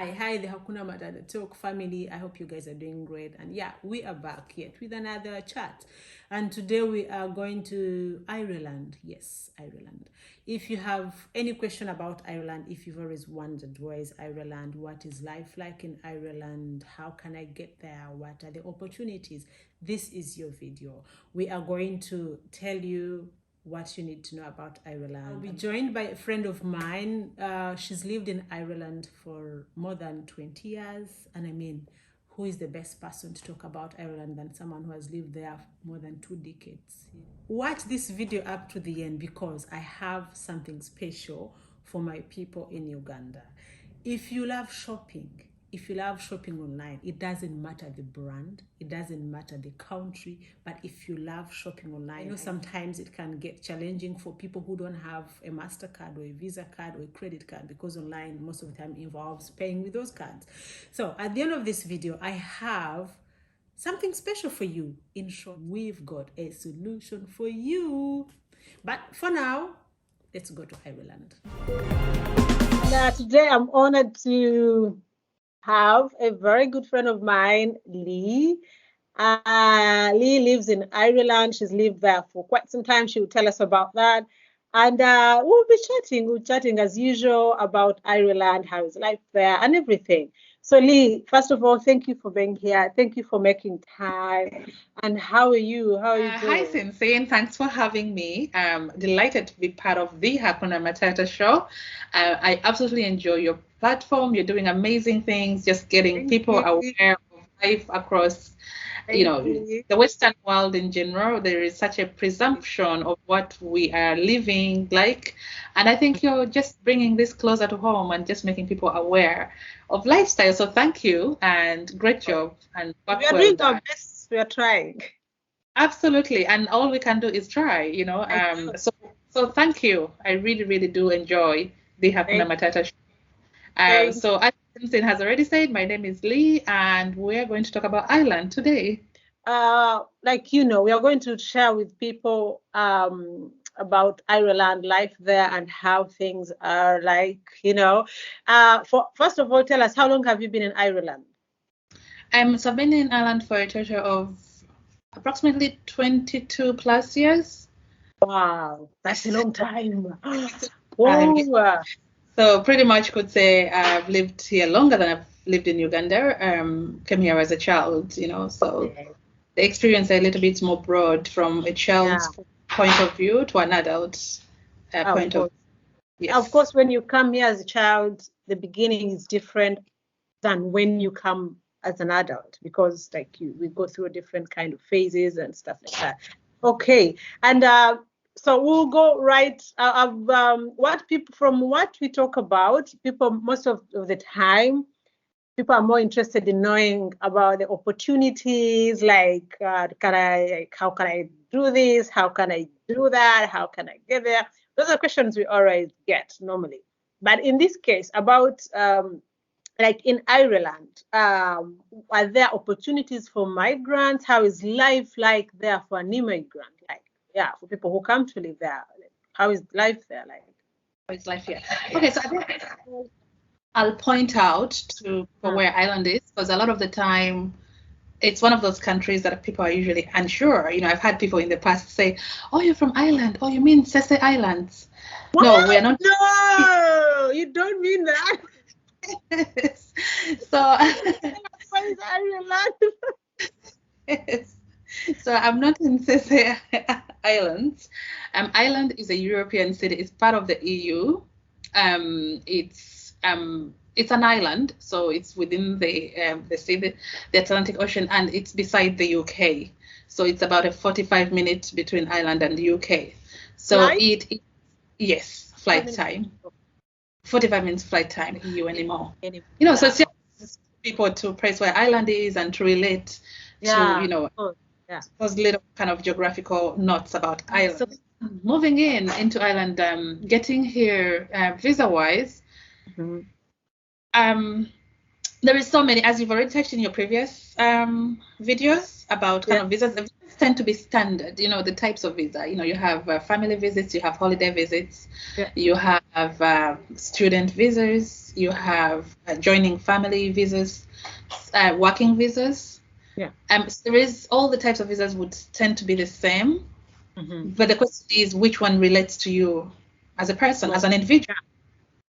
Hi, the Hakuna Matata Talk family. I hope you guys are doing great. And yeah, we are back yet with another chat. And today we are going to Ireland. Yes, Ireland. If you have any question about Ireland, if you've always wondered where is Ireland, what is life like in Ireland, how can I get there, what are the opportunities, this is your video. We are going to tell you what you need to know about Ireland. I'll be joined by a friend of mine. She's lived in Ireland for more than 20 years. And I mean, who is the best person to talk about Ireland than someone who has lived there for more than 2 decades? Watch this video up to the end because I have something special for my people in Uganda. If you love shopping, if you love shopping online, it doesn't matter the brand, it doesn't matter the country, but if you love shopping online, I know sometimes it can get challenging for people who don't have a MasterCard or a Visa card or a credit card, because online most of the time involves paying with those cards. So at the end of this video, I have something special for you. In short, we've got a solution for you. But for now, let's go to Ireland. Now, today I'm honored to have a very good friend of mine, Lee. Lee lives in Ireland. She's lived there for quite some time. She will tell us about that. And we'll be chatting. We're chatting as usual about Ireland, how is life there, and everything. So, Lee, first of all, thank you for being here. Thank you for making time. And how are you? How are you doing? Hi, Sensei, and thanks for having me. I'm delighted to be part of the Hakuna Matata show. I absolutely enjoy your platform. You're doing amazing things, just getting people aware of life across, the Western world in general. There is such a presumption of what we are living like. And I think you're just bringing this closer to home and just making people aware of lifestyle. So thank you and great job. And we are doing our best. We are trying. Absolutely. And all we can do is try, So thank you. I really, really do enjoy the Hakuna Matata show. So as Vincent has already said, my name is Lee, and we're going to talk about Ireland today. We are going to share with people about Ireland, life there, and how things are like, first of all, tell us, how long have you been in Ireland? So I've been in Ireland for a total of approximately 22 plus years. Wow, that's a long time. Whoa. So pretty much could say I've lived here longer than I've lived in Uganda. Came here as a child, so the experience is a little bit more broad from a child's point of view to an adult point of view. Yes. Of course, when you come here as a child, the beginning is different than when you come as an adult, because we go through different kind of phases and stuff like that. Okay, and so we'll go right. From what we talk about, people most of the time, people are more interested in knowing about the opportunities, like how can I do this? How can I do that? How can I get there? Those are questions we always get normally. But in this case, about like in Ireland, are there opportunities for migrants? How is life like there for an immigrant? For people who come to live there, how is life there like? How is life here? Okay, so I think I'll point out for where Ireland is, because a lot of the time it's one of those countries that people are usually unsure. I've had people in the past say, "Oh, you're from Ireland. Oh, you mean Sese Islands?" What? No, we're not. No, you don't mean that. So yes. So I'm not in Sese Islands. Ireland is a European city. It's part of the EU. It's an island, so it's within the Atlantic Ocean, and it's beside the UK. So it's about a 45 minutes between Ireland and the UK. So yes, flight time. 45 minutes flight time, EU anymore. So it's people to praise where Ireland is and to relate to, those little kind of geographical notes about Ireland. So moving into Ireland, getting here visa-wise, There is so many, as you've already touched in your previous videos about kind of visas. The visas tend to be standard, you know, the types of visa. You know, you have family visits, you have holiday visits, you have student visas, you have joining family visas, working visas. So there is all the types of visas would tend to be the same, but the question is which one relates to you as a person, as an individual.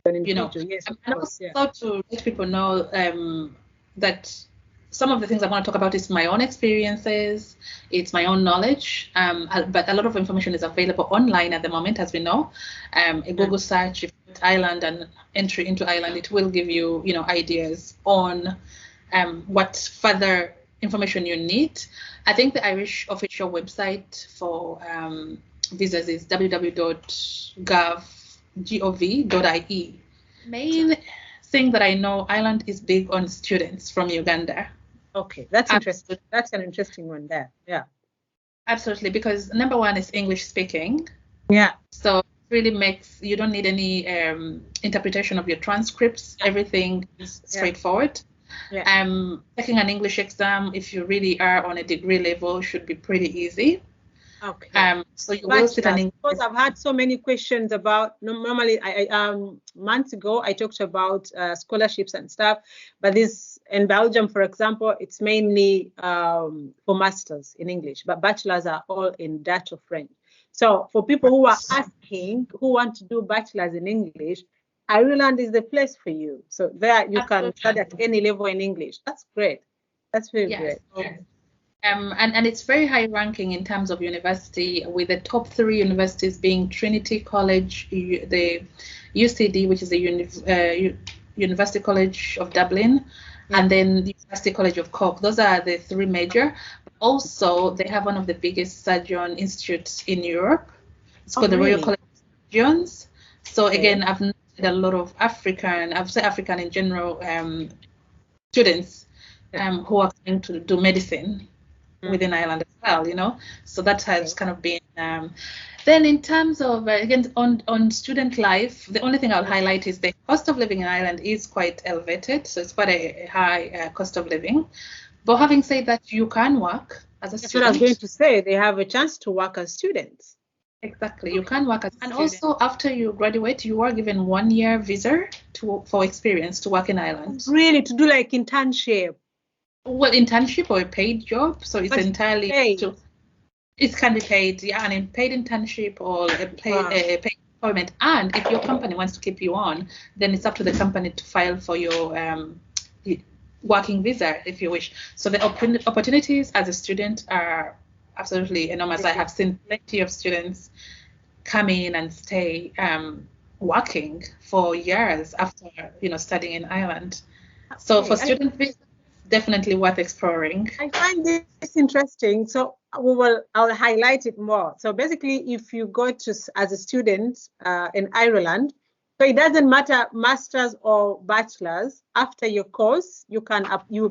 You know, yes, and also to let people know that some of the things I want to talk about is my own experiences, it's my own knowledge, but a lot of information is available online at the moment, as we know. A Google search, if you put Ireland and entry into Ireland, it will give you, you know, ideas on what further information you need. I think the Irish official website for visas is www.gov.ie. Main thing that I know, Ireland is big on students from Uganda. Okay, that's interesting. That's an interesting one there. Yeah. Absolutely, because number one is English speaking. Yeah. So it really makes, you don't need any interpretation of your transcripts. Everything is straightforward. Taking an English exam, if you really are on a degree level, should be pretty easy. Okay. So you will sit an English. Because I've had so many questions about. Normally, months ago I talked about scholarships and stuff, but this in Belgium, for example, it's mainly for masters in English, but bachelors are all in Dutch or French. So for people who are asking, who want to do bachelors in English, Ireland is the place for you. So there you can study at any level in English. That's great. That's very great. And it's very high ranking in terms of university, with the top 3 universities being Trinity College, the UCD, which is the University College of Dublin, and then the University College of Cork. Those are the 3 major. Also, they have one of the biggest surgeon institutes in Europe. It's called the Royal College of Surgeons. So again, I've noted a lot of I've said African in general, students who are coming to do medicine within Ireland as well, you know. So that has kind of been. Then in terms of, again, on student life, the only thing I'll highlight is the cost of living in Ireland is quite elevated. So it's quite a high cost of living. But having said that, you can work as a student. That's what I was going to say. They have a chance to work as students. Exactly. You can work as a student. And also, after you graduate, you are given 1-year visa for experience to work in Ireland. Really? To do like internship? Well, internship or a paid job. So it's entirely to, it can be paid, an paid internship or a paid employment. And if your company wants to keep you on, then it's up to the company to file for your working visa, if you wish. So the opportunities as a student are absolutely enormous. I have seen plenty of students come in and stay working for years after, you know, studying in Ireland. So for student visa, definitely worth exploring. I find this interesting. So I'll highlight it more. So basically, if you go to as a student in Ireland, so it doesn't matter masters or bachelors. After your course, you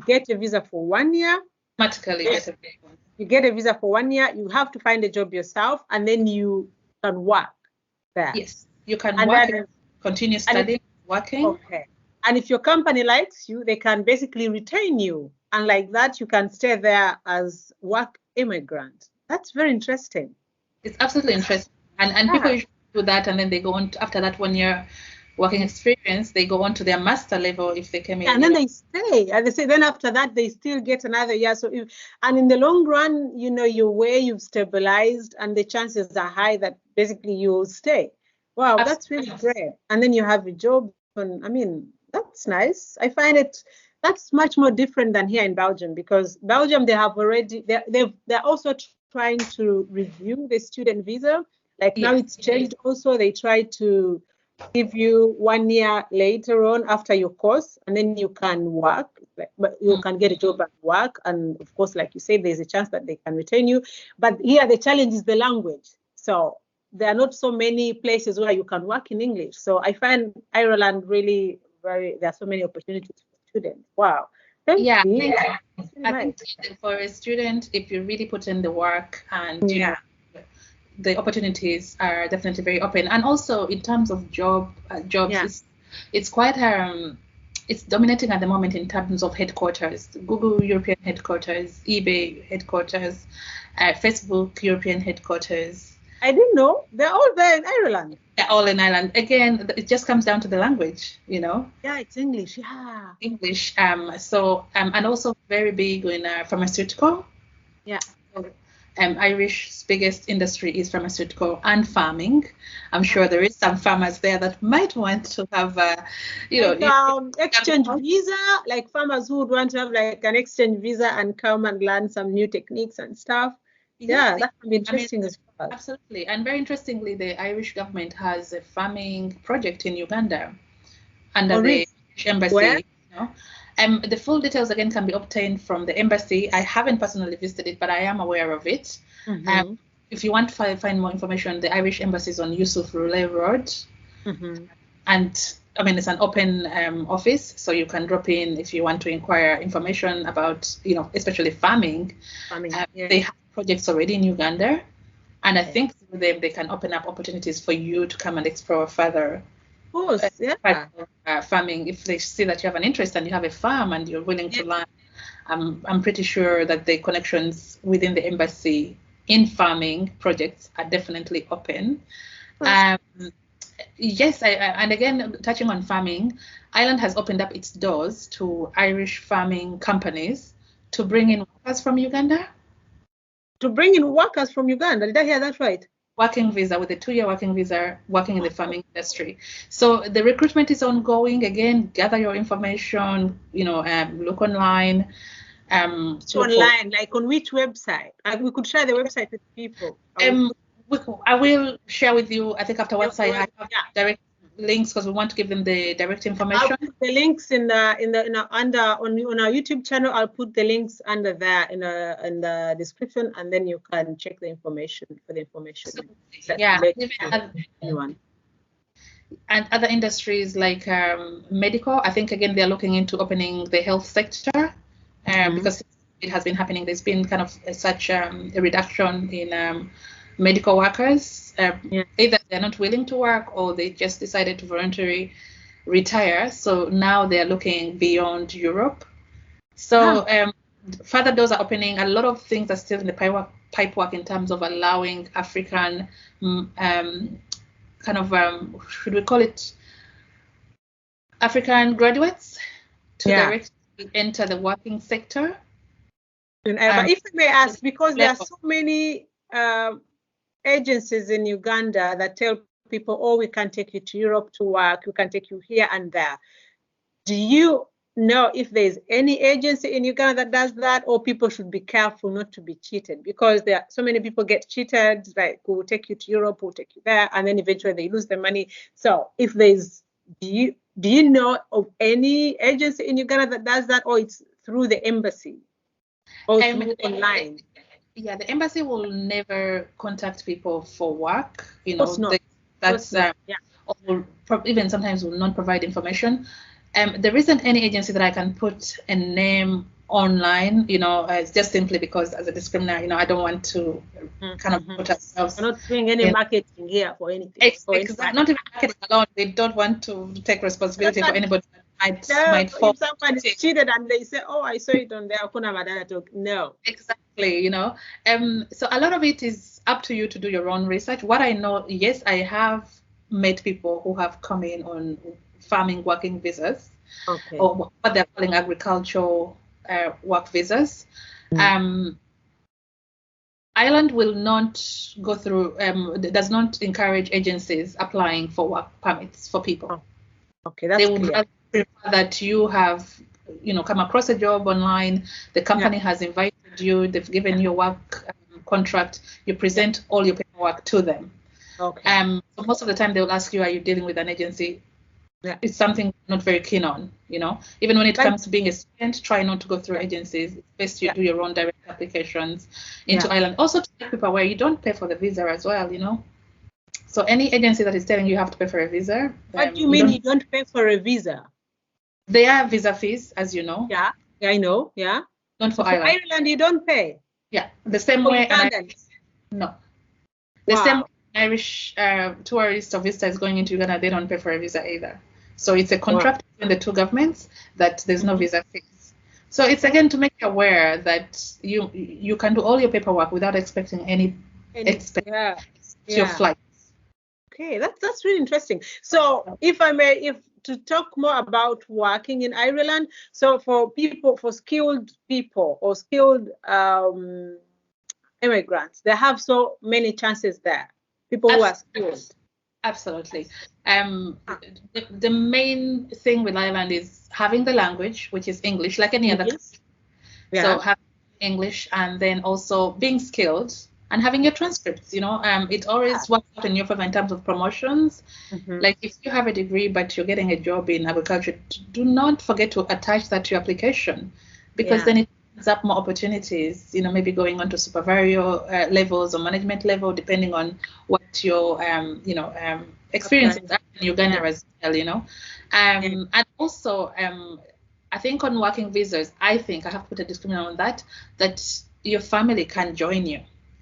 get a visa for 1 year. Automatically get a visa. You get a visa for 1 year. You have to find a job yourself, and then you can work there. Yes, you can work, continue studying, working. Okay. And if your company likes you, they can basically retain you. And like that, you can stay there as work immigrant. That's very interesting. It's absolutely interesting. And people usually do that, and then they go on after that 1 year working experience, they go on to their master level if they came in. And then they stay. And they say then after that, they still get another year. So and in the long run, you know, you've stabilized and the chances are high that basically you'll stay. Wow, that's really great. And then you have a job. And I mean, that's nice. I find that's much more different than here in Belgium, because Belgium, they have already, they're also trying to review the student visa. Like now it's changed also. They try to give you 1 year later on after your course, and then you can work, but you can get a job and work. And of course, like you said, there's a chance that they can retain you. But here the challenge is the language. So there are not so many places where you can work in English. So I find Ireland really there are so many opportunities for students. Wow. Thank you. I think for a student, if you really put in the work and you know, the opportunities are definitely very open. And also in terms of jobs, it's quite it's dominating at the moment in terms of headquarters. Google European headquarters, eBay headquarters, Facebook European headquarters. I didn't know. They're all there in Ireland. They're all in Ireland. Again, it just comes down to the language, Yeah, it's English. Yeah. English. And also very big in pharmaceutical. Yeah. Irish's biggest industry is pharmaceutical and farming. I'm sure there is some farmers there that might want to have, exchange visa, like farmers who would want to have like an exchange visa and come and learn some new techniques and stuff. Yeah, that can be interesting as well. Absolutely. And very interestingly, the Irish government has a farming project in Uganda under the Irish embassy. Where? The full details again can be obtained from the embassy. I haven't personally visited it, but I am aware of it. Mm-hmm. If you want to find more information, the Irish embassy is on Yusuf Roulé Road. Mm-hmm. And it's an open office, so you can drop in if you want to inquire information about, especially farming. They have projects already in Uganda. And I think through them, they can open up opportunities for you to come and explore further. Of course, yeah. Farming, if they see that you have an interest and you have a farm and you're willing to learn, I'm pretty sure that the connections within the embassy in farming projects are definitely open. Yes, and again, touching on farming, Ireland has opened up its doors to Irish farming companies to bring in workers from Uganda. To bring in workers from Uganda, did I hear that right? Working visa, with a 2-year working visa, working in the farming industry. So the recruitment is ongoing. Again, gather your information, look online. Online, like on which website? We could share the website with people. I will share with you, I think afterwards I have direct links because we want to give them the direct information. I'll put the links on our YouTube channel. I'll put the links under there in the description, and then you can check the information for the information. Anyone. And other industries like medical, I think again they're looking into opening the health sector because it has been happening. There's been kind of such a reduction in medical workers. Either they're not willing to work or they just decided to voluntarily retire. So now they're looking beyond Europe. So further doors are opening. A lot of things are still in the pipework in terms of allowing African should we call it African graduates to directly enter the working sector. But if I may ask, because there are so many agencies in Uganda that tell people, oh, we can take you to Europe to work, we can take you here and there. Do you know if there's any agency in Uganda that does that, or people should be careful not to be cheated? Because there are so many people get cheated, like we'll take you to Europe, we'll take you there, and then eventually they lose their money. So if there's, do you know of any agency in Uganda that does that, or it's through the embassy or through online? Yeah, the embassy will never contact people for work. Or even sometimes will not provide information. There isn't any agency that I can put a name online, just simply because as a discriminator, I don't want to kind of put ourselves. We're not doing any marketing here for anything. Exactly. Not even marketing alone. We don't want to take responsibility for anybody that might fall. If someone is cheated and they say, oh, I saw it on the Hakuna Matata talk. No. Exactly, So a lot of it is up to you to do your own research. What I know, yes, I have met people who have come in on farming working visas, or what they're calling agricultural work visas. Ireland will not go through, does not encourage agencies applying for work permits for people. Okay, that's clear. They would prefer that you have, come across a job online, the company has invited you, they've given you a work contract, you present all your paperwork to them. Okay. So most of the time they will ask you, are you dealing with an agency? It's something I'm not very keen on, Even when it comes to being a student, try not to go through agencies. It's best you do your own direct applications into Ireland. Also to make people aware, you don't pay for the visa as well, So any agency that is telling you have to pay for a visa. What do you mean you don't pay for a visa? There are visa fees, as you know. Yeah, I know, yeah. Not for Ireland. Ireland, you don't pay? Yeah, the same way. No. The same Irish tourist or visitor is going into Uganda, they don't pay for a visa either. So it's a contract between the two governments that there's no visa fees. So it's again to make you aware that you can do all your paperwork without expecting any expense to your flight. Okay, that's really interesting. So if I may, if to talk more about working in Ireland, so for skilled people or skilled immigrants, they have so many chances there. People who are skilled. Absolutely. The main thing with Ireland is having the language, which is English, like any other country. Yeah. So having English, and then also being skilled and having your transcripts. It always works out in your favor in terms of promotions. Like if you have a degree but you're getting a job in agriculture, do not forget to attach that to your application, because then it opens up more opportunities. Maybe going on to supervisor levels or management level, depending on what your experience is in Uganda as well. And also I think on working visas, I think I have to put a discriminant on that your family can join you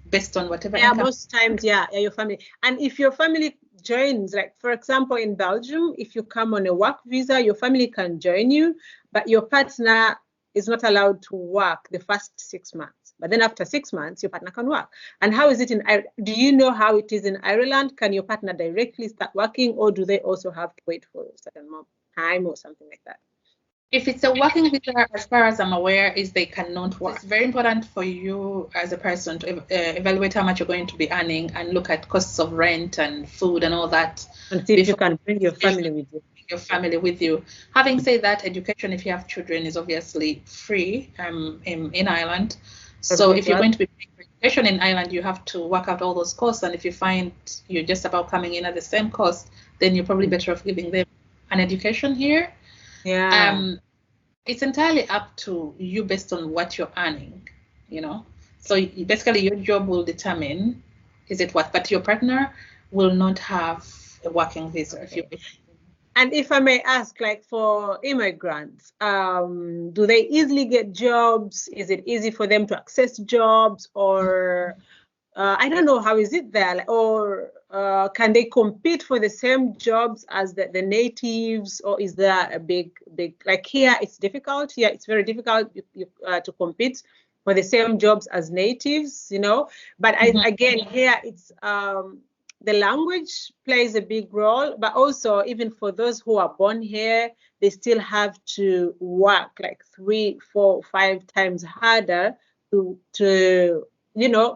based on whatever income. Most times, your family. And if your family joins, like for example in Belgium, if you come on a work visa, your family can join you, but your partner is not allowed to work the first 6 months. But then after 6 months, your partner can work. And how is it in Ireland? Do you know how it is in Ireland? Can your partner directly start working, or do they also have to wait for a certain time or something like that? If it's a working visa, as far as I'm aware, is they cannot work. It's very important for you as a person to evaluate how much you're going to be earning and look at costs of rent and food and all that. And see if you can bring your family with you. Having said that, education, if you have children, is obviously free in Ireland. So if you're going to be paying for education in Ireland, you have to work out all those costs. And if you find you're just about coming in at the same cost, then you're probably better off giving them an education here. It's entirely up to you based on what you're earning, So basically your job will determine is it what, but your partner will not have a working visa. And if I may ask, like for immigrants, do they easily get jobs? Is it easy for them to access jobs, or I don't know, how is it there? Or can they compete for the same jobs as the natives, or is there a big, like here it's difficult. Here it's very difficult to compete for the same jobs as natives, But again, here it's the language plays a big role, but also even for those who are born here, they still have to work like 3, 4, 5 times harder to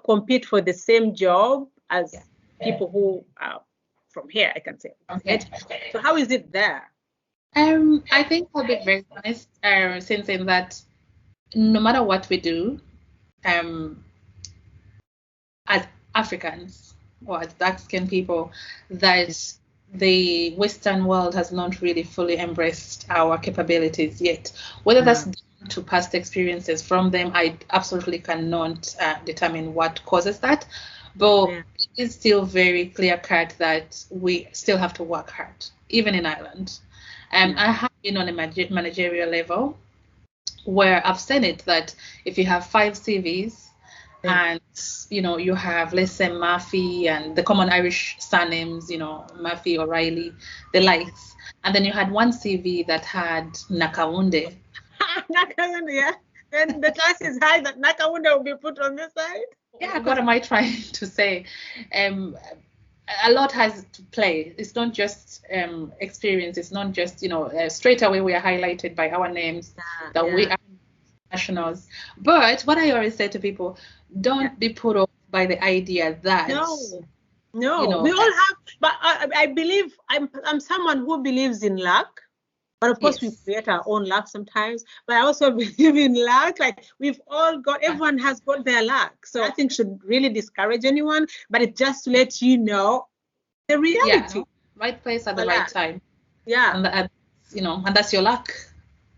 compete for the same job as people who are from here, I can say. So how is it there? I think I'll be very honest, since in that no matter what we do, as Africans or as dark-skinned people, that the Western world has not really fully embraced our capabilities yet. Whether that's due to past experiences from them, I absolutely cannot determine what causes that. But it is still very clear-cut that we still have to work hard, even in Ireland. I have been on a managerial level where I've said it that if you have 5 CVs, and you have, let's say, Murphy and the common Irish surnames, Murphy, O'Reilly, the likes, and then you had one CV that had Nakawunde. Nakawunde, then the chance is high that Nakawunde will be put on this side. What am I trying to say? A lot has to play. It's not just experience. It's not just straight away we are highlighted by our names that we are nationals. But what I always say to people, don't be put off by the idea that no, we all have. But I believe I'm someone who believes in luck. But of course, we create our own luck sometimes. But I also believe in luck. Like everyone has got their luck. So I think should really discourage anyone. But it's just to let you know the reality. Right place at the right time. Yeah. And that's your luck.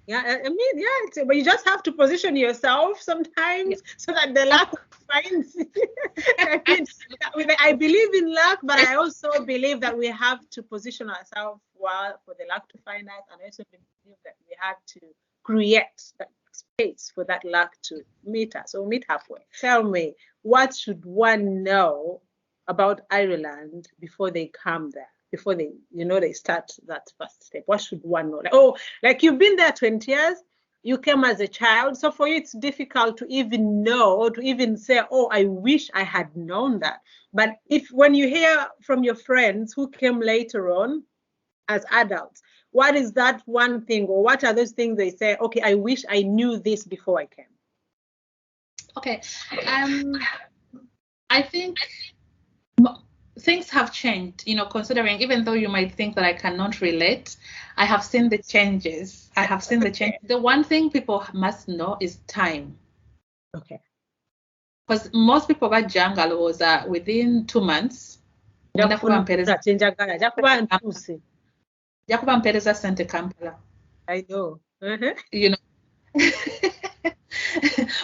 Yeah, I mean, but you just have to position yourself sometimes so that the luck finds. I believe in luck, but I also believe that we have to position ourselves well for the luck to find us, and I also believe that we have to create that space for that luck to meet us or meet halfway. Tell me, what should one know about Ireland before they come there? before they start that first step? What should one know? Like you've been there 20 years, you came as a child. So for you, it's difficult to even know or to even say, oh, I wish I had known that. But when you hear from your friends who came later on as adults, what is that one thing, or what are those things they say, okay, I wish I knew this before I came? Okay. I think things have changed, considering, even though you might think that I cannot relate, I have seen the changes. I have seen the change. The one thing people must know is time. Okay. Because most people got jungle was within 2 months. Jakuba mpereza sente Kampala. I know.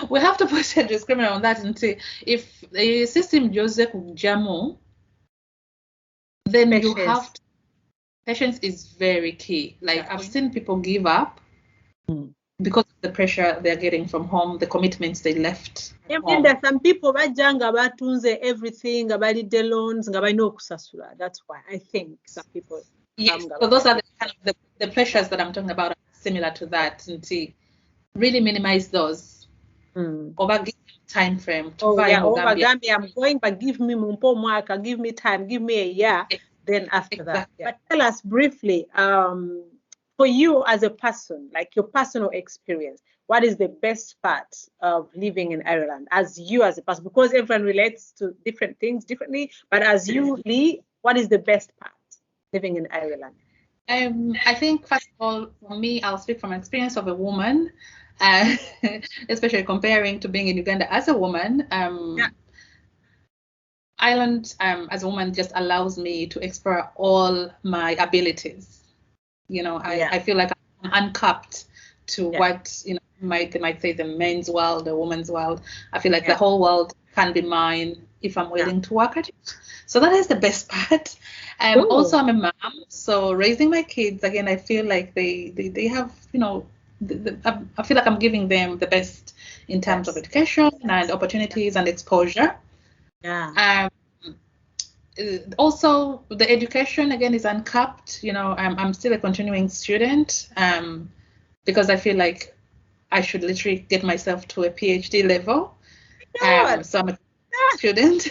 We have to put a discriminant on that and say, if the system Joseph Jamu, then patience. You have to, patience is very key. Like I've seen people give up because of the pressure they're getting from home, the commitments they left. Even there are some people bajanga batunze everything, abalidde loans, nga balina okusasula. That's why I think some people. Yes, so those are the kind of the pressures that I'm talking about are similar to that. And see, really minimize those. Over give time frame. I'm going, but give me mwaka, give me time, give me a year. Then after that. Yeah. But tell us briefly, for you as a person, like your personal experience, what is the best part of living in Ireland as you as a person? Because everyone relates to different things differently, but as you, Lee, what is the best part living in Ireland? I think, first of all, for me, I'll speak from experience of a woman, especially comparing to being in Uganda as a woman. Ireland, as a woman, just allows me to explore all my abilities. I feel like I'm uncapped to what they might say the men's world, the woman's world. I feel like the whole world can be mine if I'm willing to work at it. So that is the best part. Also, I'm a mom, so raising my kids again, I feel like they have I feel like I'm giving them the best in terms of education and opportunities and exposure. Also, the education again is uncapped. I'm still a continuing student because I feel like I should literally get myself to a PhD level. So I'm a student.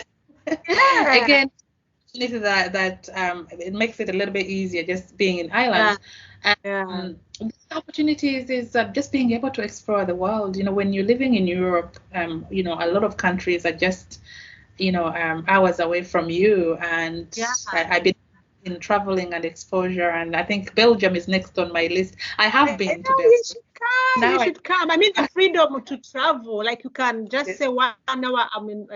Again, that it makes it a little bit easier just being in Ireland. The opportunities is just being able to explore the world. When you're living in Europe, a lot of countries are just hours away from you, and I've been in traveling and exposure, and I think Belgium is next on my list. I have been to Belgium. You should come. I mean, the freedom to travel, like you can just say 1 hour I'm in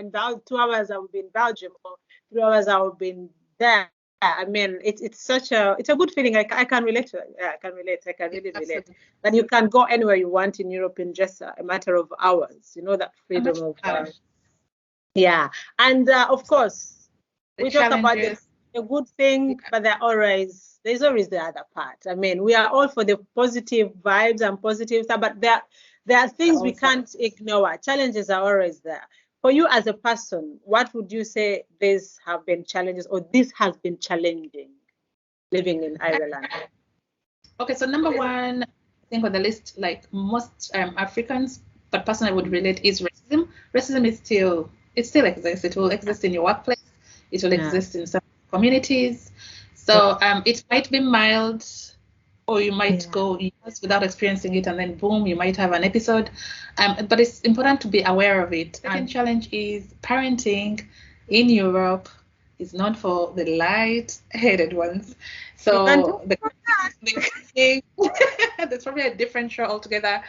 2 hours I'll be in Belgium, or 3 hours I'll be there. I mean, it's a good feeling. I can relate to it. I can relate. I can really relate. That you can go anywhere you want in Europe in just a matter of hours. That freedom of and of course, we talk about the good thing, but there's always the other part. I mean, we are all for the positive vibes and positive stuff, but there are things we can't ignore. Challenges are always there. For you as a person, what would you say these have been challenges, or this has been challenging living in Ireland? Okay, so number one, I think on the list, like most Africans, but personally would relate, is racism. Racism is still exists. It will exist in your workplace. It will exist in some communities. So it might be mild, or you might go years without experiencing it, and then boom, you might have an episode. But it's important to be aware of it. The second challenge is parenting in Europe is not for the light-headed ones. So there's probably a different show altogether.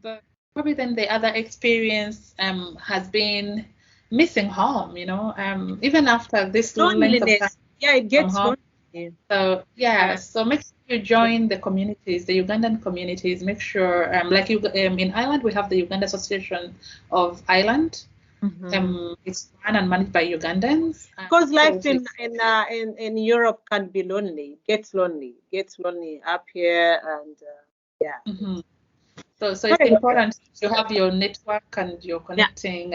But probably then the other experience has been missing home, even after this length of time. It gets home. So so make sure you join the communities, the Ugandan communities. Make sure, in Ireland, we have the Uganda Association of Ireland. It's run and managed by Ugandans. Because life in Europe can be lonely. Gets lonely up here, and So it's important to have your network and you're connecting,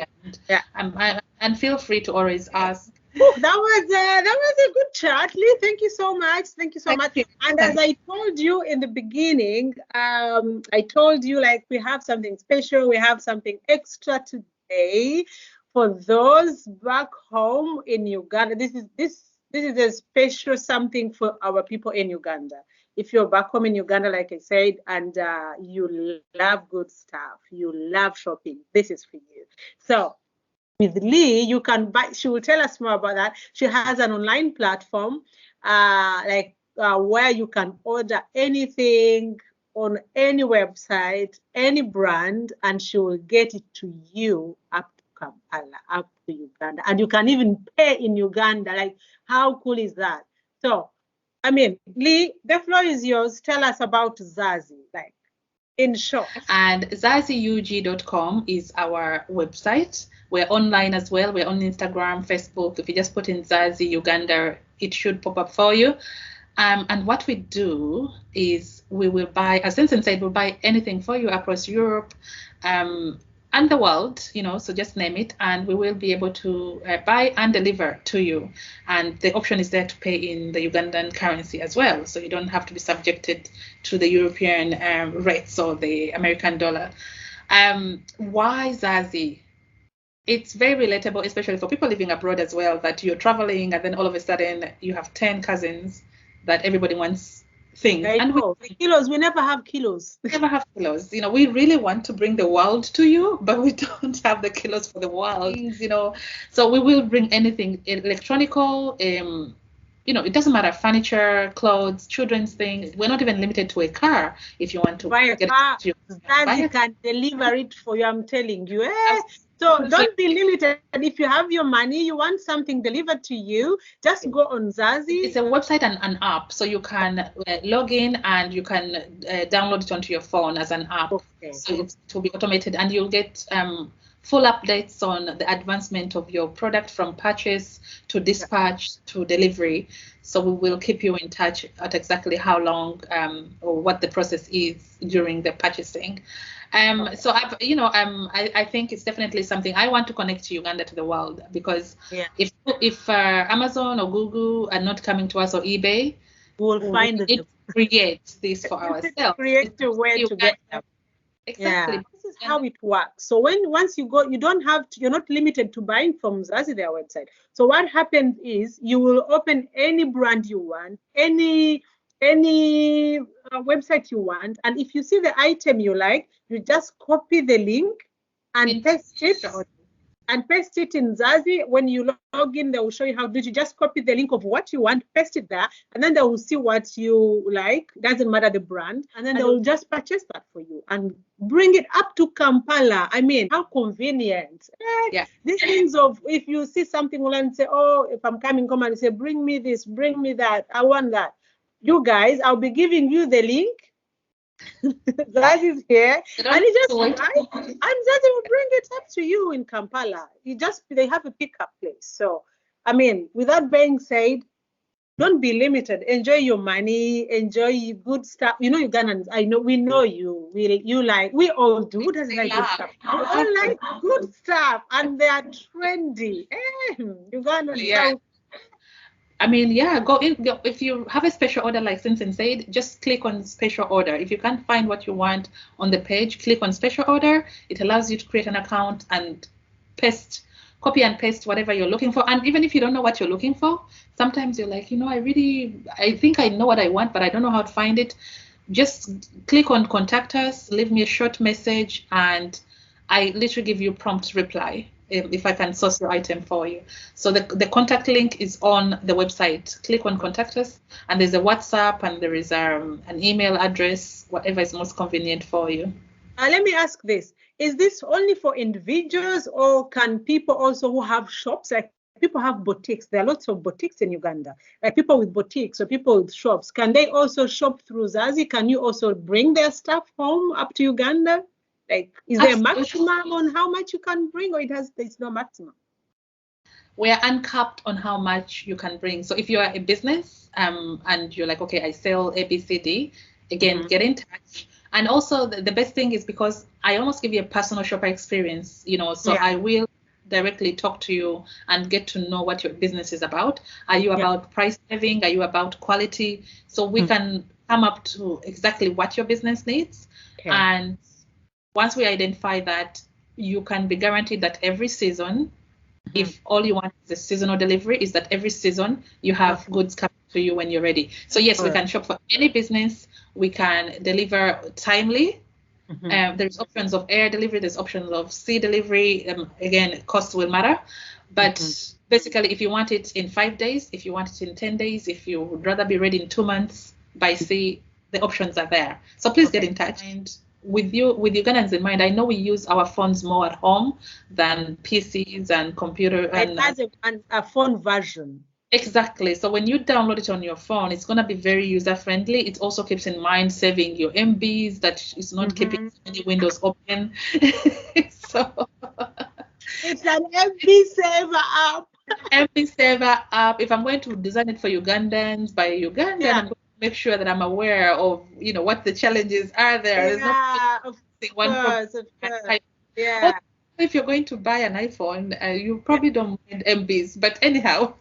and feel free to always ask Oh, that was a good chat, Lee. Thank you so much. Thank you so Thank much. you. And as I told you in the beginning, I told you like we have something special. We have something extra today for those back home in Uganda. This is a special something for our people in Uganda. If you're back home in Uganda, like I said, and you love good stuff, you love shopping, this is for you. So with Lee, you can buy. She will tell us more about that. She has an online platform, where you can order anything on any website, any brand, and she will get it to you up to Kampala, up to Uganda, and you can even pay in Uganda. Like, how cool is that? So, I mean, Lee, the floor is yours. Tell us about Zazi, like in short. And zaziug.com is our website. We're online as well. We're on Instagram, Facebook. If you just put in Zazi Uganda, it should pop up for you. And what we do is we will buy, as Vincent said, we'll buy anything for you across Europe and the world, so just name it, and we will be able to buy and deliver to you. And the option is there to pay in the Ugandan currency as well, so you don't have to be subjected to the European rates or the American dollar. Why Zazi? It's very relatable, especially for people living abroad as well, that you're traveling and then all of a sudden you have 10 cousins that everybody wants things. I And know. The kilos, we never have kilos. we never have kilos. We really want to bring the world to you, but we don't have the kilos for the world. So we will bring anything electronical, it doesn't matter, furniture, clothes, children's things. We're not even limited to a car. If you want to Buy a get car, it, Zazi can deliver it for you, I'm telling you. So don't be limited. If you have your money, you want something delivered to you, just go on Zazi. It's a website and an app, so you can log in and you can download it onto your phone as an app. Okay. So it will be automated, and you'll get full updates on the advancement of your product from purchase to dispatch to delivery. So we will keep you in touch at exactly how long or what the process is during the purchasing. So I think it's definitely something. I want to connect Uganda to the world, because if Amazon or Google are not coming to us, or eBay, we'll find need to create this for ourselves. Create a way to get them. Exactly. Yeah. This is how it works. So once you go, you're not limited to buying from Zazi, their website. So what happens is you will open any brand you want, any website you want, and if you see the item you like, you just copy the link and paste it in Zazi. When you log in, they will show you how. Did you just copy the link of what you want, paste it there, and then they will see what you like. Doesn't matter the brand, and then they will just purchase that for you and bring it up to Kampala. I mean, how convenient! These things of, if you see something and say, oh, if I'm coming, come and say, bring me this, bring me that, I want that. You guys, I'll be giving you the link. That is here, and you just buy, and Zazi will bring it up to you in Kampala. They have a pickup place. So, I mean, with that being said, don't be limited. Enjoy your money. Enjoy good stuff. Ugandans, we know you. We all do. Who doesn't like good stuff? We all like good stuff, and they are trendy. Ugandans. Yeah. I mean, go in. If you have a special order, like Simpson said, just click on special order. If you can't find what you want on the page, click on special order. It allows you to create an account and copy and paste whatever you're looking for. And even if you don't know what you're looking for, sometimes you're like, I think I know what I want, but I don't know how to find it. Just click on contact us, leave me a short message, and I literally give you prompt reply if I can source your item for you. So the contact link is on the website. Click on contact us, and there's a WhatsApp, and there is an email address, whatever is most convenient for you. Let me ask this. Is this only for individuals, or can people also who have shops, like people have boutiques? There are lots of boutiques in Uganda, like people with boutiques or people with shops. Can they also shop through Zazi? Can you also bring their stuff home up to Uganda? Like, is there a maximum on how much you can bring, or there's no maximum? We are uncapped on how much you can bring. So if you are a business and you're like, okay, I sell ABCD, again, get in touch. And also the best thing is, because I almost give you a personal shopper experience, so I will directly talk to you and get to know what your business is about. Are you about price saving? Are you about quality? So we can come up to exactly what your business needs. Okay. And once we identify that, you can be guaranteed that every season, if all you want is a seasonal delivery, is that every season you have goods coming to you when you're ready. So yes, we can shop for any business. We can deliver timely. There's options of air delivery. There's options of sea delivery. Again, cost will matter. But basically, if you want it in 5 days, if you want it in 10 days, if you would rather be ready in 2 months by sea, the options are there. So please get in touch. And with Ugandans in mind, I know we use our phones more at home than PCs and computer. It has a phone version. Exactly. So when you download it on your phone, it's going to be very user-friendly. It also keeps in mind saving your MBs, that is not keeping any windows open. So it's an MB saver app. MB saver app. If I'm going to design it for Ugandans by Ugandan, I'm going to make sure that I'm aware of, what the challenges are there. Yeah, of course. Yeah. If you're going to buy an iPhone, you probably don't mind MBs. But anyhow.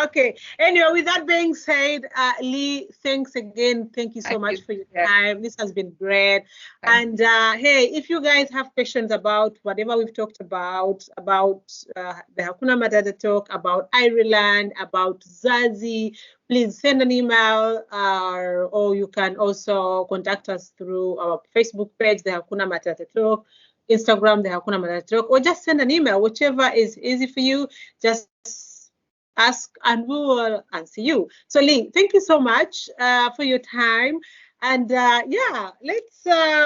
Okay. Anyway, with that being said, Lee, thanks again. Thank you so much for your time. This has been great. And hey, if you guys have questions about whatever we've talked about the Hakuna Matata talk, about Ireland, about Zazi, please send an email, or you can also contact us through our Facebook page, the Hakuna Matata talk, Instagram, the Hakuna Matata talk, or just send an email, whichever is easy for you. Just ask and we will answer you. So Lee, thank you so much for your time. And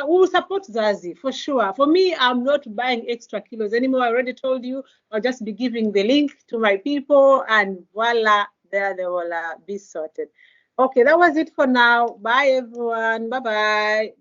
we'll support Zazi for sure. For me, I'm not buying extra kilos anymore. I already told you. I'll just be giving the link to my people, and voila, there they will be sorted. Okay, that was it for now. Bye everyone. Bye-bye.